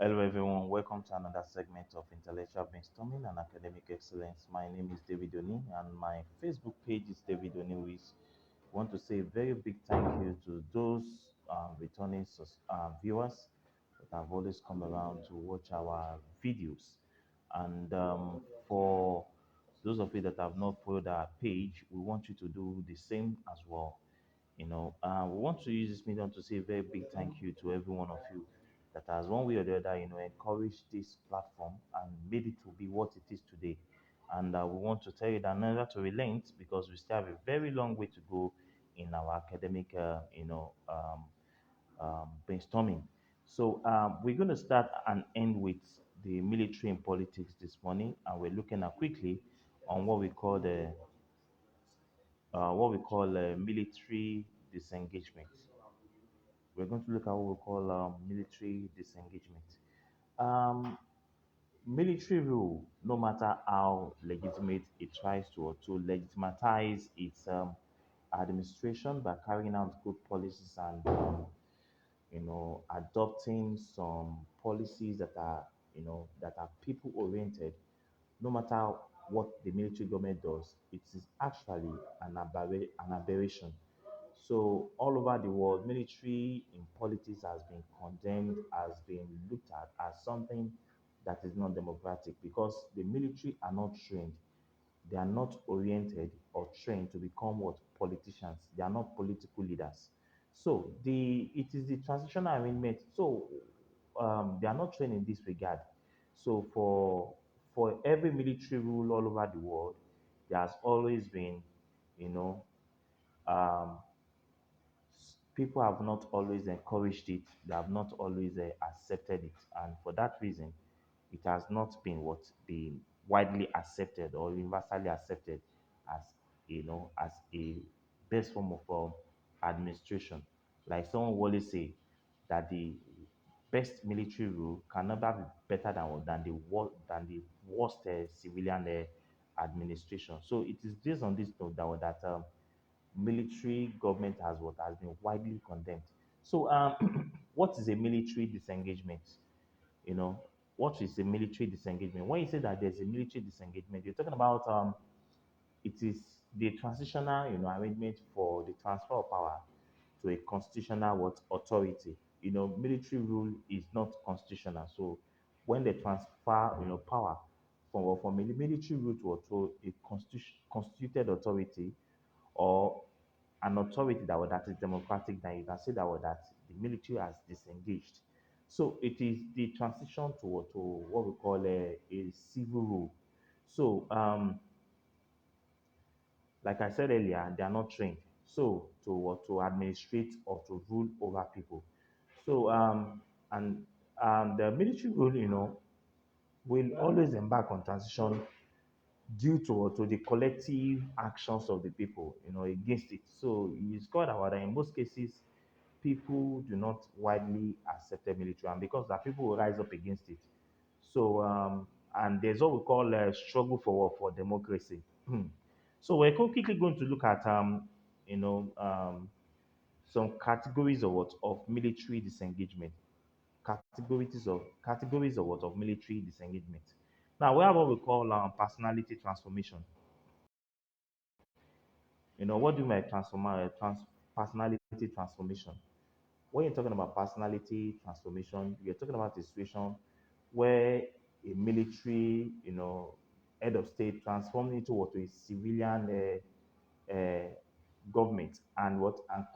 Hello, everyone. Welcome to another segment of Intellectual Brainstorming and Academic Excellence. My name is David Oni, and my Facebook page is David Oni. We want to say a very big thank you to those returning viewers that have always come around to watch our videos. And for those of you that have not followed our page, we want you to do the same as well. We want to use this medium to say a very big thank you to every one of you that has one way or the other, encouraged this platform and made it to be what it is today. And we want to tell you that never to relent because we still have a very long way to go in our academic, brainstorming. So we're going to start and end with the military and politics this morning, and we're looking at quickly on what we call military disengagement. We're going to look at what we call military disengagement. Um, Military rule, no matter how legitimate it tries to legitimize its administration by carrying out good policies and adopting some policies that are people oriented. No matter what the military government does, it is actually an aberration. So all over the world, military in politics has been condemned, has been looked at as something that is not democratic because the military are not trained. They are not oriented or trained to become what politicians. They are not political leaders. So it is the transitional arrangement. So they are not trained in this regard. So for every military rule all over the world, there has always been, you know, um, people have not always encouraged it. They have not always accepted it, and for that reason, it has not been what been widely accepted or universally accepted as as a best form of administration. Like someone will always say that the best military rule can never be better than the worst civilian administration. So it is based on this note that military government has been widely condemned. So, what is a military disengagement? You know, what is a military disengagement? When you say that there's a military disengagement, you're talking about it is the transitional arrangement for the transfer of power to a constitutional what authority. Military rule is not constitutional. So when they transfer power from a military rule to a constituted authority or an authority that is democratic, then you can say that the military has disengaged. So it is the transition to what we call a civil rule. So like I said earlier, they are not trained. So to administrate or to rule over people. So and the military rule, will always embark on transition due to the collective actions of the people, against it. So you discover that in most cases, people do not widely accept the military, and because that people will rise up against it. So and there's what we call a struggle for democracy. So we're quickly going to look at you know some categories of military disengagement. Categories of military disengagement. Now we have what we call personality transformation. What do you mean by personality transformation? When you're talking about personality transformation, you're talking about a situation where a military, head of state transformed into what a civilian government and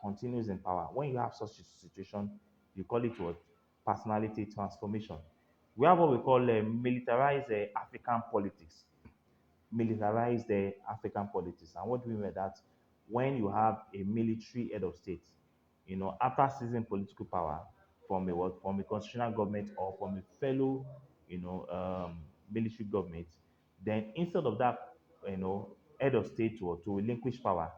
continues in power. When you have such a situation, you call it what personality transformation. We have what we call militarized African politics. Militarized African politics. And what do we mean by that? When you have a military head of state, after seizing political power from a constitutional government or from a fellow, military government, then instead of that, you know, head of state to relinquish power,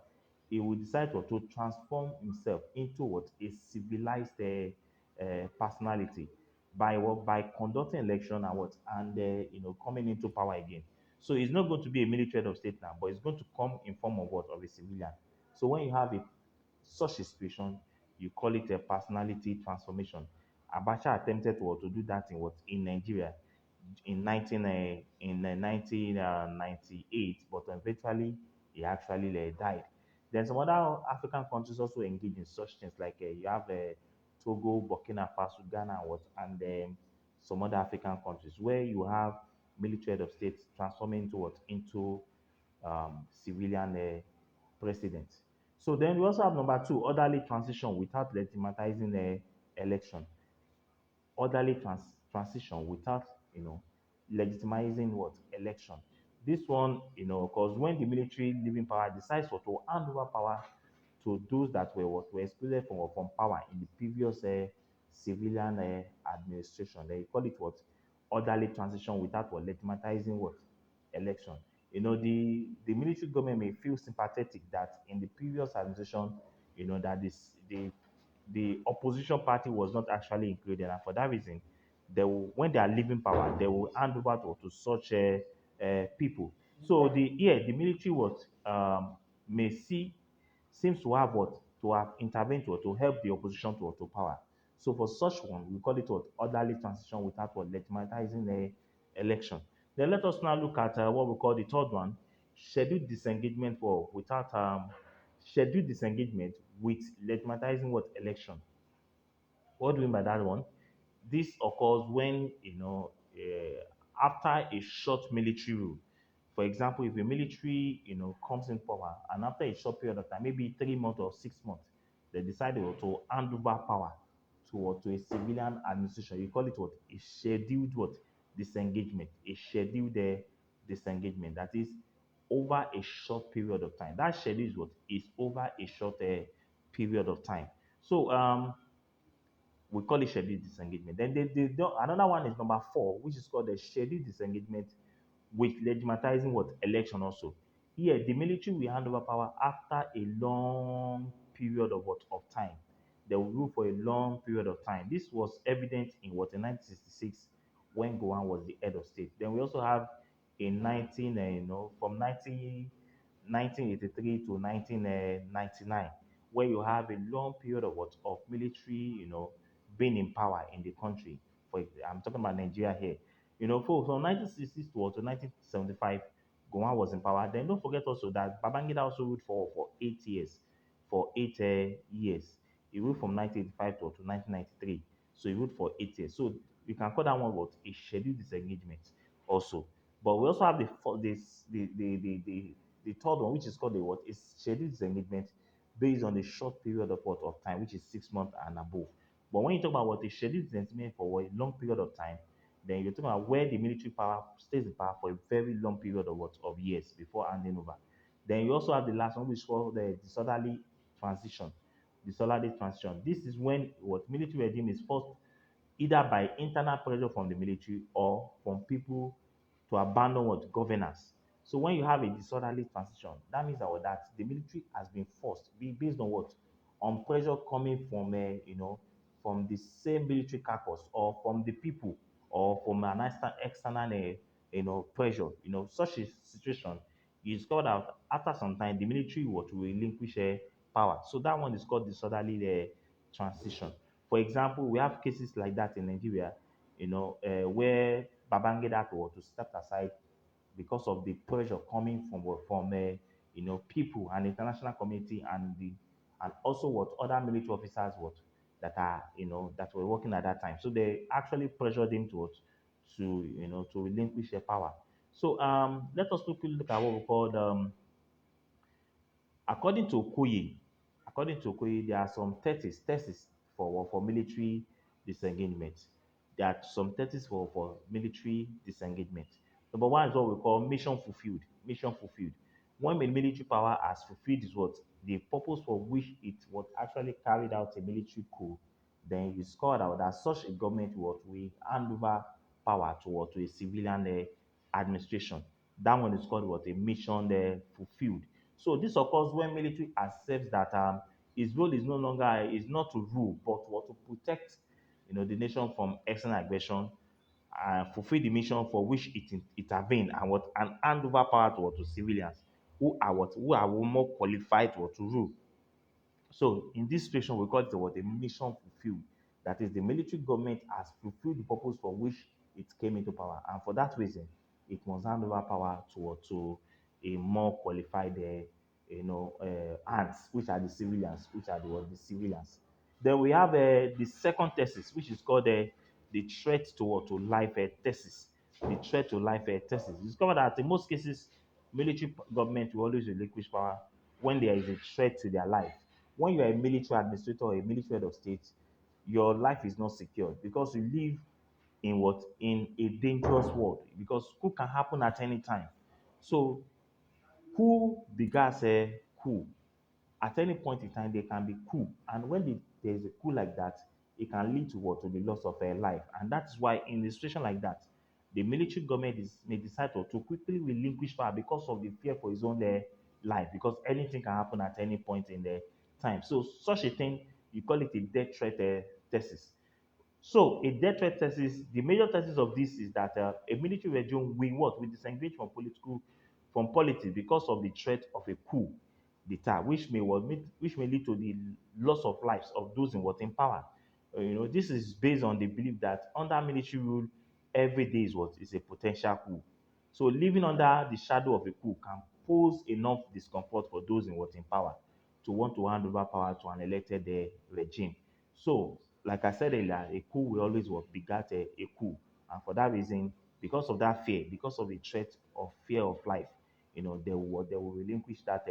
he will decide to transform himself into what a civilized personality by conducting election and coming into power again. So it's not going to be a military head of state now, but it's going to come in form of what? Of a civilian. So when you have such a situation, you call it a personality transformation. Abacha attempted to do that in what in Nigeria in 1998, but eventually he actually died. Then some other African countries also engage in such things like you have Togo, Burkina Faso, Ghana, and what, and some other African countries where you have military head of state transforming into what into civilian president. So then we also have number two, orderly transition without legitimatizing election. Orderly transition without legitimizing what election. This one, because when the military leaving power decides to hand over power to those that were excluded from power in the previous civilian administration, they call it what orderly transition without what legitimatizing what election. The military government may feel sympathetic that in the previous administration, that the opposition party was not actually included, and for that reason, when they are leaving power, they will hand over to such people. So the military what may see seems to have what to have intervened to help the opposition to power. So for such one, we call it what orderly transition without what legitimatizing the election. Then let us now look at what we call the third one, scheduled disengagement for without scheduled disengagement with legitimatizing what election. What do we mean by that one? This occurs when, after a short military rule. For example, if a military, comes in power and after a short period of time, maybe 3 months or 6 months, they decide to hand over power to a civilian administration. You call it what? A scheduled what? Disengagement. A scheduled disengagement. That is over a short period of time. That schedule is what? Is over a short period of time. So we call it scheduled disengagement. Then another one is number four, which is called the scheduled disengagement with legitimatizing what election also. Here, the military will hand over power after a long period of what of time. They will rule for a long period of time. This was evident in what in 1966 when Gowan was the head of state. Then we also have in from 1983 to 1999, where you have a long period of what of military, being in power in the country. I'm talking about Nigeria here. From 1960s to 1975, Gowon was in power. Then don't forget also that Babangida also ruled for 8 years. For 8 years. He ruled from 1985 to 1993. So he ruled for 8 years. So you can call that one what a scheduled disengagement also. But we also have the third one, which is called the what is scheduled disengagement based on a short period of what of time, which is 6 months and above. But when you talk about what a scheduled disengagement for a long period of time, then you're talking about where the military power stays in power for a very long period of what of years before handing over. Then you also have the last one, which is called the disorderly transition. Disorderly transition. This is when what military regime is forced either by internal pressure from the military or from people to abandon what governance. So when you have a disorderly transition, that means that the military has been forced, based on what, on pressure coming from from the same military carcass or from the people or from an external pressure. Such a situation, you discover that after some time the military will to relinquish power. So that one is called disorderly transition. For example, we have cases like that in Nigeria, where Babangida had to step aside because of the pressure coming from people and international community and also what other military officers what that are that were working at that time. So they actually pressured him to relinquish their power. So let us look at what we call According to Okoye, there are some thesis for military disengagement. There are some thesis for military disengagement. Number one is what we call mission fulfilled. Mission fulfilled. When the military power has fulfilled is what the purpose for which it was actually carried out a military coup, then you scored out that such a government will hand over power to a civilian administration. That one is called what a mission fulfilled. So this occurs when military accepts that its role is no longer is not to rule, but what to protect, the nation from external aggression, and fulfill the mission for which it intervened, and hand over power to civilians who are more qualified to rule. So in this situation, we call it what a mission fulfilled. That is, the military government has fulfilled the purpose for which it came into power, and for that reason, it must hand over power to a more qualified, hands, which are the civilians, which are the civilians. Then we have the second thesis, which is called the threat to life thesis. The threat to life thesis. Discover that in most cases, government will always relinquish power when there is a threat to their life. When you are a military administrator or a military head of state, your life is not secure because you live in what in a dangerous world, because coup can happen at any time. So coup begas a coup. At any point in time, there can be coup, and when there is a coup like that, it can lead to what, to the loss of a life, and that's why in a situation like that, the military government may decide to quickly relinquish power because of the fear for his own life, because anything can happen at any point in the time. So such a thing, you call it a death threat thesis. So a death threat thesis, the major thesis of this is that a military regime will what? Will disengage from politics because of the threat of a coup d'etat, which may lead to the loss of lives of those in what in power. This is based on the belief that under military rule, every day is what is a potential coup. So living under the shadow of a coup can pose enough discomfort for those in what in power to want to hand over power to an elected regime. So, like I said earlier, a coup will always what begat a coup, and for that reason, because of that fear, because of the threat of fear of life, they will relinquish that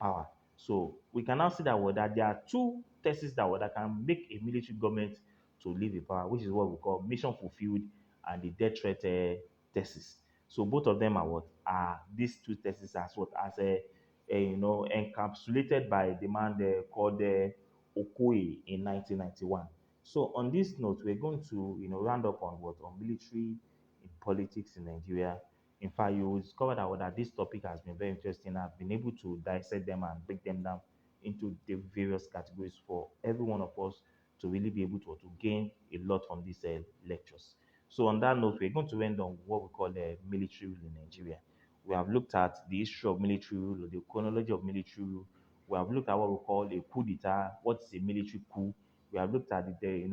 power. So we can now see that there are two tests that can make a military government to leave a power, which is what we call mission fulfilled and the death threat thesis. So both of them are what are these two theses as what as encapsulated by the man called Okoye in 1991. So on this note, we're going to round up on military in politics in Nigeria. In fact, you will discover that this topic has been very interesting. I've been able to dissect them and break them down into the various categories for every one of us to really be able to gain a lot from these lectures. So on that note, we're going to end on what we call military rule in Nigeria. We have looked at the history of military rule, the chronology of military rule. We have looked at what we call a coup d'etat. What is a military coup? We have looked at the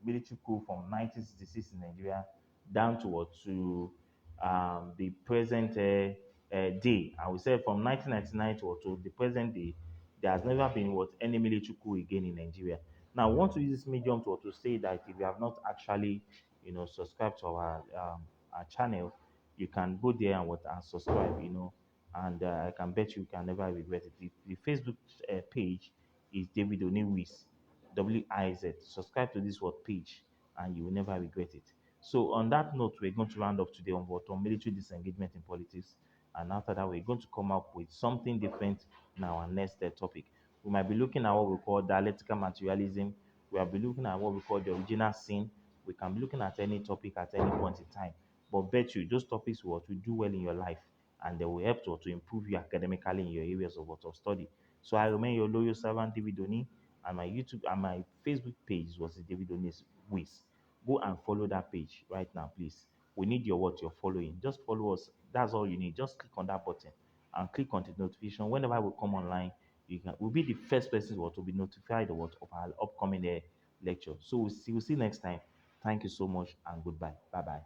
military coup from 1966 in Nigeria down to the present day. And we said from 1999 to the present day, there has never been any military coup again in Nigeria. Now, I want to use this medium to say that if you have not actually, subscribed to our channel, you can go there and subscribe, and I can bet you can never regret it. The Facebook page is David Oniwiz, WIZ. Subscribe to this page, and you will never regret it. So, on that note, we're going to round up today on military disengagement in politics, and after that, we're going to come up with something different in our next topic. We might be looking at what we call dialectical materialism. We will be looking at what we call the original sin. We can be looking at any topic at any point in time. But bet you those topics will to do well in your life, and they will help to improve you academically in your areas of study. So I remain your loyal servant, David Oni, and my YouTube and my Facebook page was David Oni's Wiz. Go and follow that page right now, please. We need your following. Just follow us. That's all you need. Just click on that button and click on the notification. Whenever we come online, we'll be the first person to be notified of our upcoming lecture. So we'll see you next time. Thank you so much and goodbye. Bye bye.